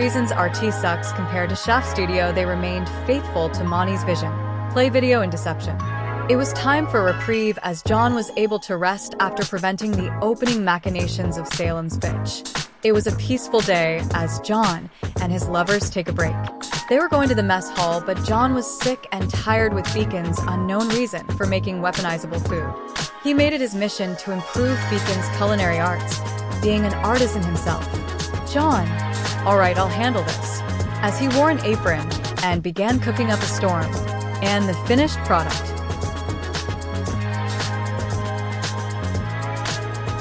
reasons RT sucks compared to Shaft Studio, they remained faithful to Monty's vision. Play video and deception. It was time for reprieve as Jaune was able to rest after preventing the opening machinations of Salem's bitch. It was a peaceful day as Jaune and his lovers take a break. They were going to the mess hall, but Jaune was sick and tired with Beacon's unknown reason for making weaponizable food. He made it his mission to improve Beacon's culinary arts, being an artisan himself. Jaune, all right, I'll handle this, as he wore an apron and began cooking up a storm. And the finished product.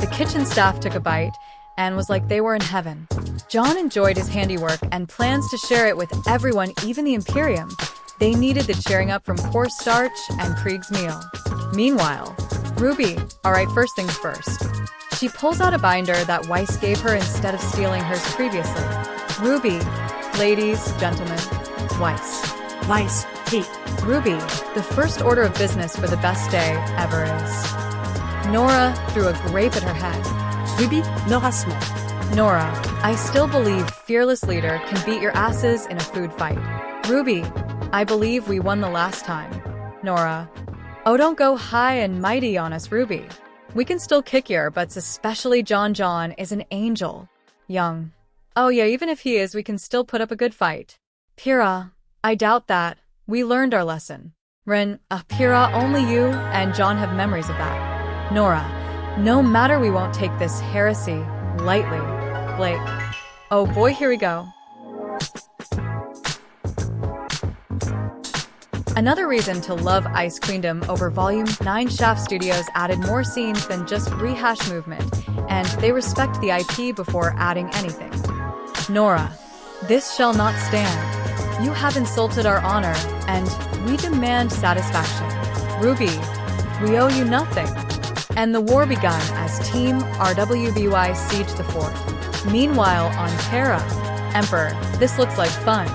The kitchen staff took a bite and was like they were in heaven. Jaune enjoyed his handiwork and plans to share it with everyone, even the Imperium. They needed the cheering up from coarse starch and Krieg's meal. Meanwhile, RWBY, alright, first things first. She pulls out a binder that Weiss gave her instead of stealing hers previously. RWBY, ladies, gentlemen, Weiss. Weiss, hey. RWBY, the first order of business for the best day ever is. Nora threw a grape at her head. RWBY, Nora small. Nora, I still believe fearless leader can beat your asses in a food fight. RWBY, I believe we won the last time. Nora, oh, don't go high and mighty on us, RWBY. We can still kick your butts, especially Jaune is an angel. Young. Oh yeah, even if he is, we can still put up a good fight. Pyrrha, I doubt that. We learned our lesson. Ren, Pyrrha, only you and Jaune have memories of that. Nora, no matter, we won't take this heresy lightly. Blake. Oh boy, here we go. Another reason to love Ice Queendom over Volume 9. Shaft Studios added more scenes than just rehash movement, and they respect the IP before adding anything. Nora, this shall not stand. You have insulted our honor, and we demand satisfaction. RWBY, we owe you nothing. And the war begun as Team RWBY sieged the fort. Meanwhile, on Terra, Emperor, this looks like fun.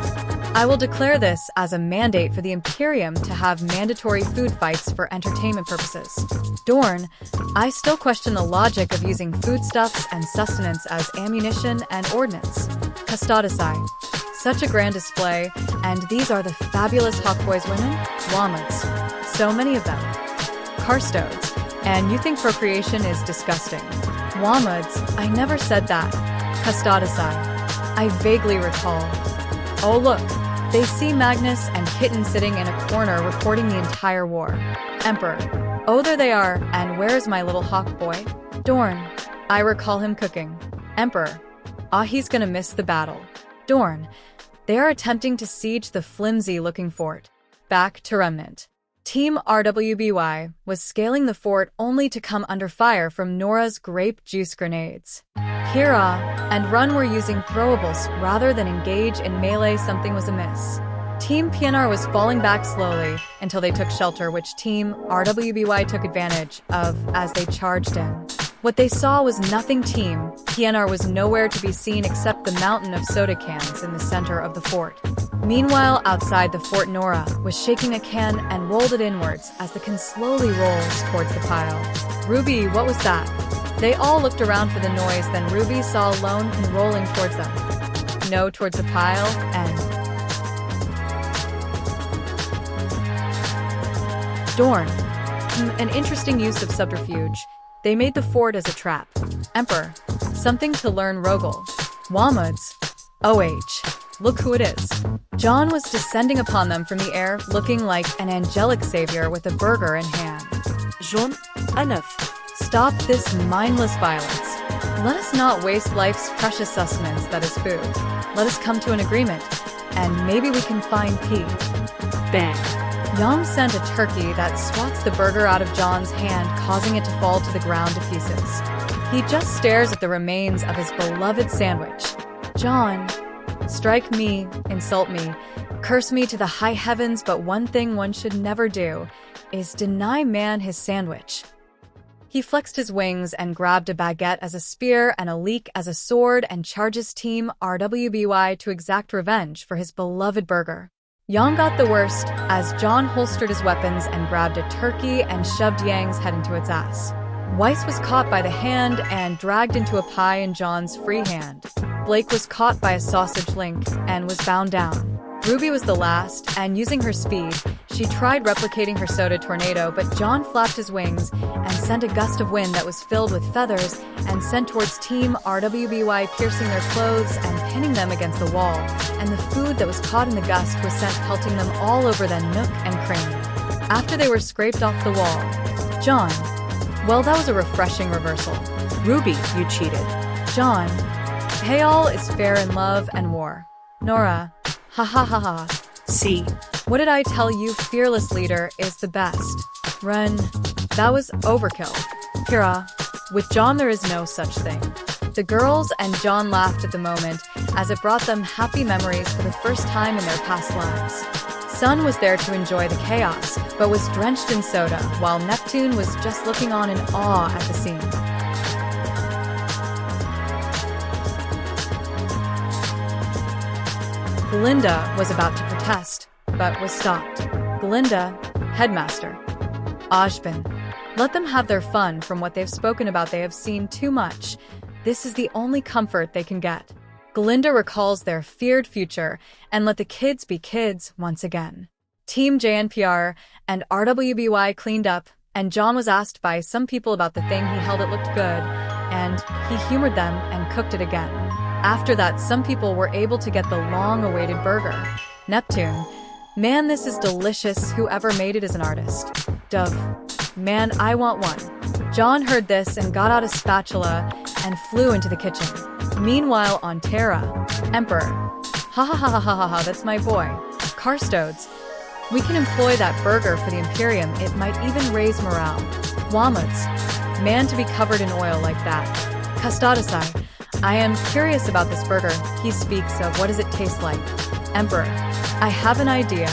I will declare this as a mandate for the Imperium to have mandatory food fights for entertainment purposes. Dorn, I still question the logic of using foodstuffs and sustenance as ammunition and ordnance. Custodicai, such a grand display, and these are the fabulous Hawkboys women? Wamads, so many of them. Karstodes, and you think procreation is disgusting. Wamads, I never said that. Custodicai, I vaguely recall. Oh look, they see Magnus and Kitten sitting in a corner recording the entire war. Emperor, oh there they are, and where's my little hawk boy? Dorn, I recall him cooking. Emperor, he's gonna miss the battle. Dorn, they are attempting to siege the flimsy-looking fort. Back to Remnant. Team RWBY was scaling the fort only to come under fire from Nora's grape juice grenades. Pyrrha and Run were using throwables rather than engage in melee. Something was amiss. Team PNR was falling back slowly until they took shelter, which Team RWBY took advantage of as they charged in. What they saw was nothing. Team PNR was nowhere to be seen except the mountain of soda cans in the center of the fort. Meanwhile, outside the fort, Nora was shaking a can and rolled it inwards as the can slowly rolls towards the pile. RWBY, what was that? They all looked around for the noise, then RWBY saw a lone can rolling towards them. No, towards the pile, and Dorn. An interesting use of subterfuge. They made the fort as a trap. Emperor. Something to learn. Rogel. Wamads. OH. Look who it is. Jaune was descending upon them from the air, looking like an angelic savior with a burger in hand. Jaune, enough. Stop this mindless violence. Let us not waste life's precious sustenance that is food. Let us come to an agreement, and maybe we can find peace. Bang. Yam sent a turkey that swats the burger out of Jaune's hand, causing it to fall to the ground to pieces. He just stares at the remains of his beloved sandwich. Jaune, strike me, insult me, curse me to the high heavens, but one thing one should never do is deny man his sandwich. He flexed his wings and grabbed a baguette as a spear and a leek as a sword and charges Team RWBY to exact revenge for his beloved burger. Yang got the worst as Jaune holstered his weapons and grabbed a turkey and shoved Yang's head into its ass. Weiss was caught by the hand and dragged into a pie in Jaune's free hand. Blake was caught by a sausage link and was bound down. Ruby was the last, and using her speed, she tried replicating her soda tornado, but Jaune flapped his wings and sent a gust of wind that was filled with feathers and sent towards Team RWBY, piercing their clothes and pinning them against the wall, and the food that was caught in the gust was sent pelting them all over the nook and cranny. After they were scraped off the wall, Jaune, well, that was a refreshing reversal. Ruby, you cheated. Jaune, hey, all is fair in love and war. Nora, ha ha ha ha. See. What did I tell you? Fearless leader is the best. Run. That was overkill. Kira, with Jaune there is no such thing. The girls and Jaune laughed at the moment, as it brought them happy memories for the first time in their past lives. Sun was there to enjoy the chaos, but was drenched in soda, while Neptune was just looking on in awe at the scene. Glinda was about to protest, but was stopped. Glinda, headmaster. Ashbin. Let them have their fun. From what they've spoken about, they have seen too much. This is the only comfort they can get. Glinda recalls their feared future and let the kids be kids once again. Team JNPR and RWBY cleaned up, and Jaune was asked by some people about the thing he held. It looked good, and he humored them and cooked it again. After that, some people were able to get the long-awaited burger. Neptune. Man, this is delicious. Whoever made it is an artist. Dove. Man, I want one. Jaune heard this and got out a spatula and flew into the kitchen. Meanwhile, on Terra, Emperor. Ha ha ha ha ha ha ha, that's my boy. Carstodes. We can employ that burger for the Imperium. It might even raise morale. Wamuds. Man, to be covered in oil like that. Custodicide. I am curious about this burger. He speaks of what does it taste like. Emperor. I have an idea.